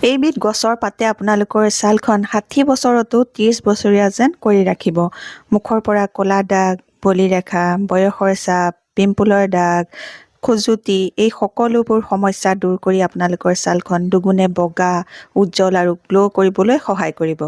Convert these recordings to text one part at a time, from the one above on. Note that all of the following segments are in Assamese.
এইবিধ গছৰ পাতে আপোনালোকৰ ছালখন 60 বছৰতো 30 বছৰীয়া যেন কৰি ৰাখিব। মুখৰ পৰা ক'লা দাগ, বলি ৰেখা, বয়সৰ ছাপ, পিম্পলৰ দাগ, খজুৱতি এই সকলোবোৰ সমস্যা দূৰ কৰি আপোনালোকৰ ছালখন দুগুণে বগা, উজ্জ্বল আৰু গ্ল' কৰিবলৈ সহায় কৰিব।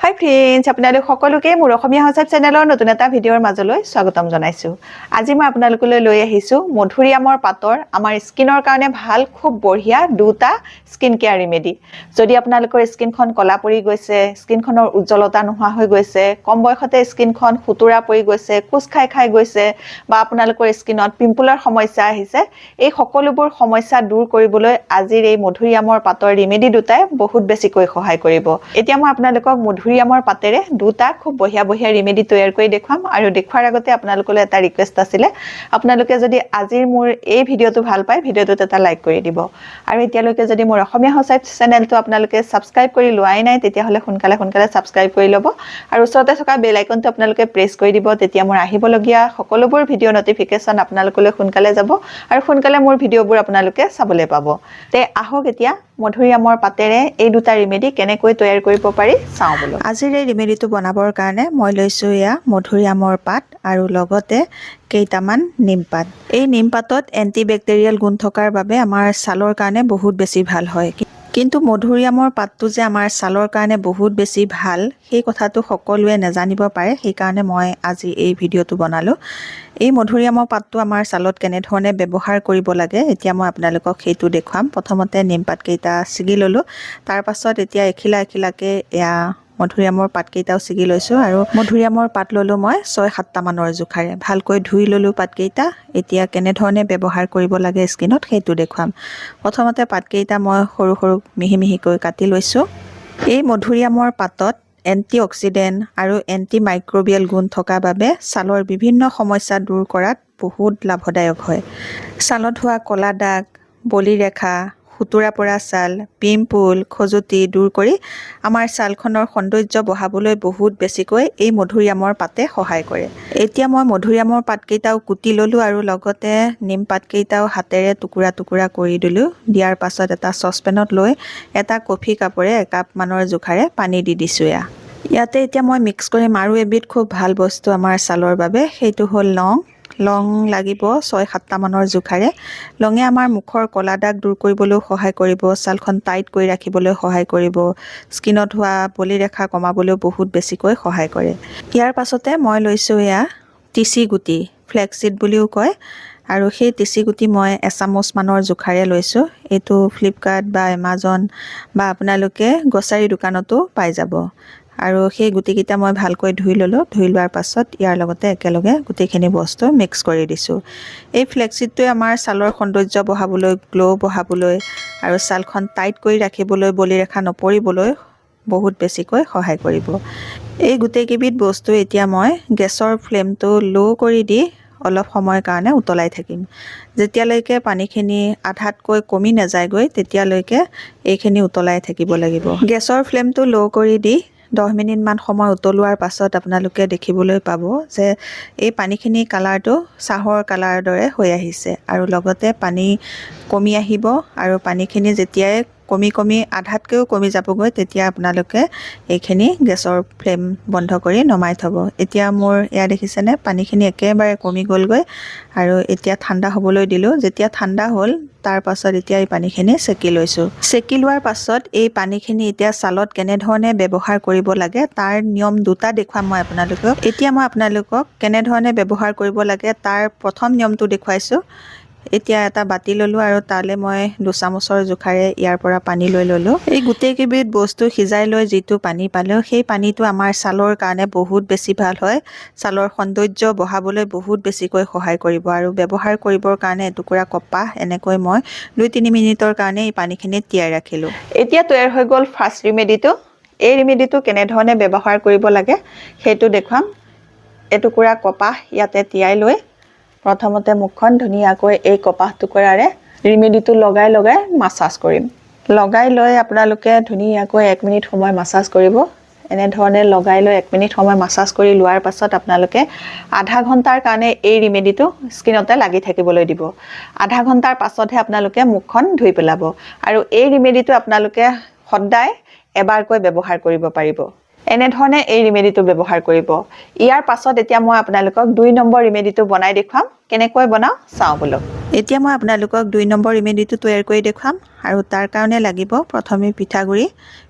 হাই ফ্ৰেণ্ডছ, আপোনালোক সকলোকে মোৰ অসমীয়া সঁচাত চেনেলৰ নতুন এটা ভিডিঅ'ৰ মাজলৈ স্বাগতম জনাইছোঁ। আজি মই আপোনালোকলৈ লৈ আহিছোঁ মধুৰিআমৰ পাতৰ আমাৰ স্কিনৰ কাৰণে ভাল খুব বঢ়িয়া দুটা স্কিন কেয়াৰ ৰেমেডি। যদি আপোনালোকৰ স্কিনখন ক'লা পৰি গৈছে, স্কিনখনৰ উজ্জ্বলতা নোহোৱা হৈ গৈছে, কম বয়সতে স্কিনখন সুতুৰা পৰি গৈছে, কোচ খাই গৈছে বা আপোনালোকৰ স্কিনত পিম্পলৰ সমস্যা আহিছে, এই সকলোবোৰ সমস্যা দূৰ কৰিবলৈ আজিৰ এই মধুৰিআমৰ পাতৰ ৰেমেডি দুটাই বহুত বেছিকৈ সহায় কৰিব। এতিয়া মই আপোনালোকক মধুৰিআমৰ পাতেৰে দুটা খুব বঢ়িয়া ৰেমেডি তৈয়াৰ কৰি দেখুৱাম আৰু দেখুৱাৰ আগতে আপোনালোকলৈ এটা ৰিকুৱেষ্ট আছিলে, আপোনালোকে যদি আজিৰ মোৰ এই ভিডিঅ'টো ভাল পায় ভিডিঅ'টোত এটা লাইক কৰি দিব আৰু এতিয়ালৈকে যদি মোৰ অসমীয়া সঁচাই চেনেলটো আপোনালোকে ছাবস্ক্ৰাইব কৰি লোৱাই নাই তেতিয়াহ'লে সোনকালে ছাবস্ক্ৰাইব কৰি ল'ব আৰু ওচৰতে থকা বেল আইকনটো আপোনালোকে প্ৰেছ কৰি দিব। তেতিয়া মোৰ আহিবলগীয়া সকলোবোৰ ভিডিঅ' নটিফিকেশ্যন আপোনালোকলৈ সোনকালে যাব আৰু সোনকালে মোৰ ভিডিঅ'বোৰ আপোনালোকে চাবলৈ পাব। তে আহক এতিয়া মধুৰিআমৰ পাতেৰে এই দুটা ৰেমেডি কেনেকৈ তৈয়াৰ কৰিব পাৰি চাওঁ বোলো। আজিৰ এই ৰেমেডিটো বনাবৰ কাৰণে মই লৈছোঁ এয়া মধুৰিআমৰ পাত আৰু লগতে কেইটামান নিমপাত। এই নিমপাতত এণ্টিবেক্টেৰিয়েল গুণ থকাৰ বাবে আমাৰ ছালৰ কাৰণে বহুত বেছি ভাল হয়। কিন্তু মধুৰিআমৰ পাতটো যে আমাৰ ছালৰ কাৰণে বহুত বেছি ভাল সেই কথাটো সকলোৱে নাজানিব পাৰে, সেইকাৰণে মই আজি এই ভিডিঅ'টো বনালোঁ। এই মধুৰিআমৰ পাতটো আমাৰ ছালত কেনেধৰণে ব্যৱহাৰ কৰিব লাগে এতিয়া মই আপোনালোকক সেইটো দেখুৱাম। প্ৰথমতে নিমপাতকেইটা ছিগি ল'লোঁ, তাৰপাছত এতিয়া এখিলাকৈ এয়া মধুৰিআমৰ পাতকেইটাও ছিগি লৈছোঁ আৰু মধুৰিআমৰ পাত ল'লোঁ মই 6-7টা মানৰ জোখাৰে। ভালকৈ ধুই ল'লোঁ পাতকেইটা। এতিয়া কেনেধৰণে ব্যৱহাৰ কৰিব লাগে স্কিনত সেইটো দেখুৱাম। প্ৰথমতে পাতকেইটা মই সৰু মিহিকৈ কাটি লৈছোঁ। এই মধুৰিআমৰ পাতত এণ্টি অক্সিডেণ্ট আৰু এণ্টি মাইক্ৰবিয়েল গুণ থকা বাবে ছালৰ বিভিন্ন সমস্যা দূৰ কৰাত বহুত লাভদায়ক হয়। ছালত হোৱা ক'লা দাগ, বলি ৰেখা, সুতুৰা পৰা ছাল, পিম্পল, খজুৱতি দূৰ কৰি আমাৰ ছালখনৰ সৌন্দৰ্য বঢ়াবলৈ বহুত বেছিকৈ এই মধুৰিআমৰ পাতে সহায় কৰে। এতিয়া মই মধুৰিআমৰ পাতকেইটাও কুটি ল'লোঁ আৰু লগতে নিম পাতকেইটাও হাতেৰে টুকুৰা কৰি দিলোঁ। দিয়াৰ পাছত এটা চচপেনত লৈ এটা কফি কাপেৰে 1 কাপ মানৰ জোখাৰে পানী দি দিছোঁ। ইয়াতে এতিয়া মই মিক্স কৰিম আৰু এবিধ খুব ভাল বস্তু আমাৰ ছালৰ বাবে, সেইটো হ'ল লং লাগিব 6-7টা মানৰ জোখাৰে। লঙে আমাৰ মুখৰ ক'লা দাগ দূৰ কৰিবলৈও সহায় কৰিব, ছালখন টাইট কৰি ৰাখিবলৈ সহায় কৰিব, স্কিনত হোৱা বলি ৰেখা কমাবলৈও বহুত বেছিকৈ সহায় কৰে। ইয়াৰ পাছতে মই লৈছোঁ এয়া তিচি গুটি, ফ্লেক্সিড বুলিও কয় আৰু সেই তিচি গুটি মই 1 চামুচ মানৰ জোখাৰে লৈছোঁ। এইটো ফ্লিপকাৰ্ট বা এমাজন বা আপোনালোকে গ্ৰ'চাৰী দোকানতো পাই যাব। আৰু সেই গুটিকেইটা মই ভালকৈ ধুই ল'লোঁ। ধুই লোৱাৰ পাছত ইয়াৰ লগতে একেলগে গোটেইখিনি বস্তু মিক্স কৰি দিছোঁ। এই ফ্লেক্সিডটোৱে আমাৰ ছালৰ সৌন্দৰ্য বঢ়াবলৈ, গ্ল' বঢ়াবলৈ আৰু ছালখন টাইট কৰি ৰাখিবলৈ, বলি ৰেখা নপৰিবলৈ বহুত বেছিকৈ সহায় কৰিব। এই গোটেইকেইবিধ বস্তু এতিয়া মই গেছৰ ফ্লেমটো ল' কৰি দি অলপ সময়ৰ কাৰণে উতলাই থাকিম। যেতিয়ালৈকে পানীখিনি আধাতকৈ কমি নাযায়গৈ তেতিয়ালৈকে এইখিনি উতলাই থাকিব লাগিব। গেছৰ ফ্লেমটো ল' কৰি দি 10 মিনিটমান সময় উতলোৱাৰ পাছত আপোনালোকে দেখিবলৈ পাব যে এই পানীখিনি কালাৰটো চাহৰ কালাৰ দৰে হৈ আহিছে আৰু লগতে পানী কমি আহিব আৰু পানীখিনি যেতিয়াই কমি আধাতকৈও কমি যাবগৈ তেতিয়া আপোনালোকে এইখিনি গেছৰ ফ্লেম বন্ধ কৰি নমাই থ'ব। এতিয়া মোৰ এয়া দেখিছেনে পানীখিনি একেবাৰে কমি গ'লগৈ আৰু এতিয়া ঠাণ্ডা হ'বলৈ দিলোঁ। যেতিয়া ঠাণ্ডা হ'ল তাৰ পাছত এতিয়া এই পানীখিনি চেকি লৈছোঁ। চেকি লোৱাৰ পাছত এই পানীখিনি এতিয়া ছালত কেনেধৰণে ব্যৱহাৰ কৰিব লাগে তাৰ নিয়ম দুটা দেখুৱাম মই আপোনালোকক। এতিয়া মই আপোনালোকক কেনেধৰণে ব্যৱহাৰ কৰিব লাগে তাৰ প্ৰথম নিয়মটো দেখুৱাইছোঁ। এতিয়া এটা বাতি ল'লোঁ আৰু তালৈ মই 2 চামুচৰ জোখাৰে ইয়াৰ পৰা পানী লৈ ল'লোঁ। এই গোটেইকেইবিধ বস্তু সিজাই লৈ যিটো পানী পালোঁ সেই পানীটো আমাৰ ছালৰ কাৰণে বহুত বেছি ভাল হয়। ছালৰ সৌন্দৰ্য বঢ়াবলৈ বহুত বেছিকৈ সহায় কৰিব আৰু ব্যৱহাৰ কৰিবৰ কাৰণে এটুকুৰা কপাহ এনেকৈ মই 2-3 মিনিটৰ কাৰণে এই পানীখিনিত তিয়াই ৰাখিলোঁ। এতিয়া তৈয়াৰ হৈ গ'ল ফাৰ্ষ্ট ৰেমেডিটো। এই ৰেমেডিটো কেনেধৰণে ব্যৱহাৰ কৰিব লাগে সেইটো দেখুৱাম। এটুকুৰা কপাহ ইয়াতে তিয়াই লৈ প্ৰথমতে মুখখন ধুনীয়াকৈ এই কপাহ টুকুৰাৰে ৰেমেডিটো লগাই মাছাজ কৰিম। লগাই লৈ আপোনালোকে ধুনীয়াকৈ 1 মিনিট সময় মাছাজ কৰিব। এনেধৰণে লগাই লৈ 1 মিনিট সময় মাছাজ কৰি লোৱাৰ পাছত আপোনালোকে আধা ঘণ্টাৰ কাৰণে এই ৰেমেডিটো স্কিনতে লাগি থাকিবলৈ দিব। আধা ঘণ্টাৰ পাছতহে আপোনালোকে মুখখন ধুই পেলাব আৰু এই ৰেমেডিটো আপোনালোকে সদায় এবাৰকৈ ব্যৱহাৰ কৰিব পাৰিব এনেধৰণে এই ৰিমেডিটো ব্যৱহাৰ কৰিব ইয়াৰ পাছত এতিয়া মই আপোনালোকক 2 নম্বৰ ৰিমেডিটো বনাই দেখুৱাম কেনেকৈ বনাও চাও বলক এতিয়া মই আপোনালোকক 2 নম্বৰ ৰিমেডিটো তৈয়াৰ কৰি দেখুৱাম আৰু তাৰ কাৰণে লাগিব প্ৰথমে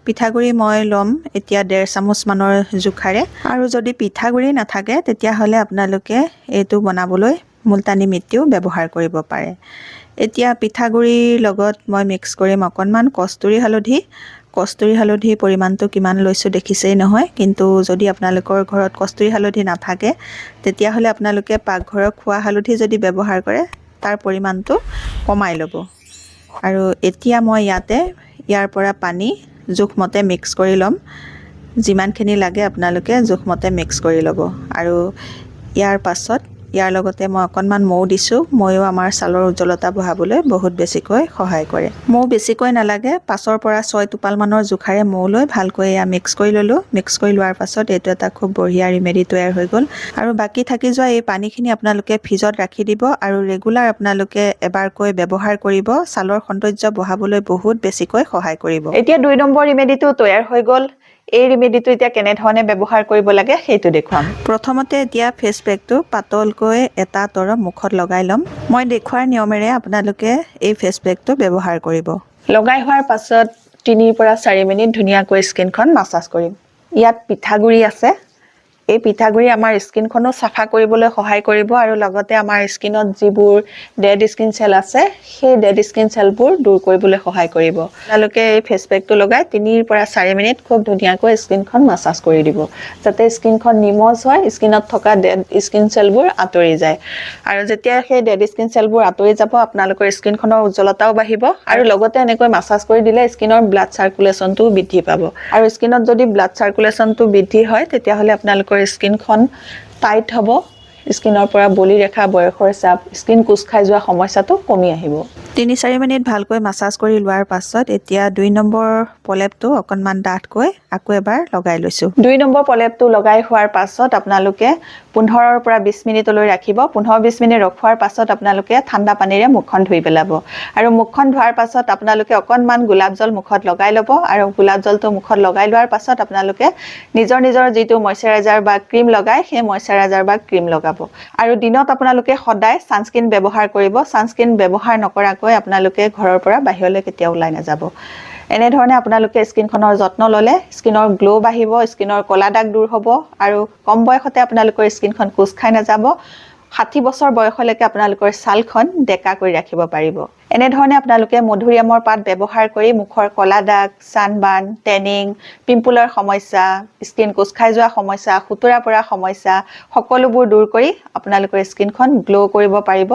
পিঠাগুৰি মই লম এতিয়া 1.5 চামুচ মানৰ জোখাৰে আৰু যদি পিঠাগুৰি নাথাকে তেতিয়া হলে আপোনালোকে এইটো বনাবলৈ মুলতানি মিট্টিও ব্যৱহাৰ কৰিব পাৰে এতিয়া পিঠাগুৰিৰ লগত মই মিক্স কৰিম অকনমান কস্তুৰী হালধি পৰিমাণটো কিমান লৈছো দেখিছেই নহয় কিন্তু যদি আপোনালোকৰ ঘৰত কস্তুৰী হালধি নাথাকে তেতিয়া হলে আপোনালোকে পাকঘৰৰ খোৱা হালধি যদি ব্যৱহাৰ কৰে তাৰ পৰিমাণটো কমাই ল'ব আৰু এতিয়া মই ইয়াৰ পৰা পানী জোখমতে মিক্স কৰি লম যিমানখিনি লাগে আপোনালোকে জোখমতে মিক্স কৰি ল'ব আৰু ইয়াৰ পাছত ইয়াৰ লগতে মই অকনমান মৌ দিছো ময়ো আমাৰ ছালৰ উজ্জ্বলতা বঢ়াবলৈ বহুত বেছিকৈ সহায় কৰে মৌ বেছিকৈ নালাগে 5 পৰা 6 টোপাল মানৰ জোখাৰে মৌ লৈ ভালকৈ মিক্স কৰি ললো মিক্স কৰি লোৱাৰ পাছত এইটো এটা খুব বঢ়িয়া ৰিমেডি তৈয়াৰ হৈ গ'ল আৰু বাকি থাকি যোৱা এই পানীখিনি আপোনালোকে ফ্ৰিজত ৰাখি দিব আৰু ৰেগুলাৰ আপোনালোকে এবাৰকৈ ব্যৱহাৰ কৰিব ছালৰ সৌন্দৰ্য বঢ়াবলৈ বহুত বেছিকৈ সহায় কৰিব এতিয়া 2 নম্বৰ ৰিমেডিটো তৈয়াৰ হৈ গ'ল এই ৰিমেডিটো এতিয়া কেনে ধৰণে ব্যৱহাৰ কৰিব লাগে সেইটো দেখুৱাম প্ৰথমতে এতিয়া ফেস পেকটো পাতলকৈ এটা তৰপ মুখত লগাই লম মই দেখুৱাৰ নিয়মেৰে আপোনালোকে এই ফেস পেকটো ব্যৱহাৰ কৰিব লগাই হোৱাৰ পাছত 3 পৰা 4 মিনিট ধুনীয়াকৈ স্কিনখন মাসাজ কৰিম ইয়াত পিঠাগুৰি আছে এই পিঠাগুৰি আমাৰ স্কিনখনো সাফা কৰিবলৈ সহায় কৰিব আৰু লগতে আমাৰ স্কিনত যিবোৰ ডেড স্কিন সেল আছে সেই ডেড স্কিন সেলবোৰ দূৰ কৰিবলৈ সহায় কৰিব আপোনালোকে এই ফেস পেকটো লগাই 3 পৰা 4 মিনিট খুব ধুনীয়াকৈ স্কিনখন মাসাজ কৰি দিব যাতে স্কিনখন নিমজ হয় স্কিনত থকা ডেড স্কিন সেলবোৰ আঁতৰি যায় আৰু যেতিয়া সেই ডেড স্কিন সেলবোৰ আঁতৰি যাব আপোনালোকৰ স্কিনখনৰ উজ্জ্বলতাও বাঢ়িব আৰু লগতে এনেকৈ মাসাজ কৰি দিলে স্কিনৰ ব্লাড সাৰ্কুলেশনটো বৃদ্ধি পাব আৰু স্কিনত যদি ব্লাড সাৰ্কুলেশনটো বৃদ্ধি হয় তেতিয়া হলে আপোনালোকৰ স্কিনখন টাইট হ'ব স্কিনৰ পৰা বলি ৰেখা বয়সৰ চাপ স্কিন কুছ খাই যোৱা সমস্যাটো কমি আহিব 3-4 মিনিট ভালকৈ মাসাজ কৰি লোৱাৰ পাছত এতিয়া 2 নম্বৰ পলেপটো অকনমান ডাঠকৈ আকৌ এবাৰ লগাই লৈছো 2 নম্বৰ পলেপটো লগাই হোৱাৰ পাছত আপোনালোকে 15 পৰা 20 মিনিটলৈ ৰাখিব 15-20 মিনিট ৰখোৱাৰ পাছত আপোনালোকে ঠাণ্ডা পানীৰে মুখখন ধুই পেলাব আৰু মুখখন ধোৱাৰ পাছত আপোনালোকে অকনমান গোলাপ জল মুখত লগাই ল'ব আৰু গোলাপ জলটো মুখত লগাই লোৱাৰ পাছত আপোনালোকে নিজৰ যিটো ময়শ্চাৰাইজাৰ বা ক্ৰীম লগাই সেই ময়শ্চাৰাইজাৰ বা ক্ৰীম লগাব আৰু দিনত আপোনালোকে সদায় সানস্ক্ৰিন ব্যৱহাৰ কৰিব সানস্ক্ৰিন ব্যৱহাৰ নকৰাকৈ আপোনালোকে ঘৰৰ পৰা বাহিৰলৈ কেতিয়াও ওলাই নাযাব এনে ধৰণে আপোনালোকে স্কিনখনৰ যত্ন ললে স্কিনৰ গ্লো বাঢ়িব স্কিনৰ কলা দাগ দূৰ হ'ব আৰু কম বয়সতে আপোনালোকৰ স্কিনখন কুছ খাই নাযাব 60 বছৰ বয়সলৈকে আপোনালোকৰ ছালখন ডেকা কৰি ৰাখিব পাৰিব এনে ধৰণে আপোনালোকে মধুৰিআমৰ পাত ব্যৱহাৰ কৰি মুখৰ কলা দাগ সানবাৰ্ন টেনিং পিম্পলৰ সমস্যা স্কিন কুছ খাই যোৱা সমস্যা খুতুৰা পৰা সমস্যা সকলোবোৰ দূৰ কৰি আপোনালোকৰ স্কিনখন গ্লো কৰিব পাৰিব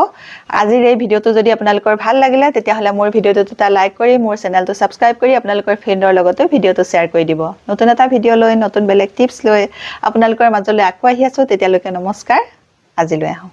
আজিৰ এই ভিডিওটো যদি আপোনালোকৰ ভাল লাগিলে তেতিয়া হলে মোৰ ভিডিওটো এটা লাইক কৰি মোৰ চেনেলটো সাবস্ক্ৰাইব কৰি আপোনালোকৰ ফ্ৰেণ্ডৰ লগতে ভিডিওটো শেয়াৰ কৰি দিব নতুন এটা ভিডিও লৈ নতুন বেলেগ টিপছ লৈ আপোনালোকৰ মাজলৈ আকৌ আহি আছো তেতিয়ালৈকে নমস্কাৰ আজিলৈ আহো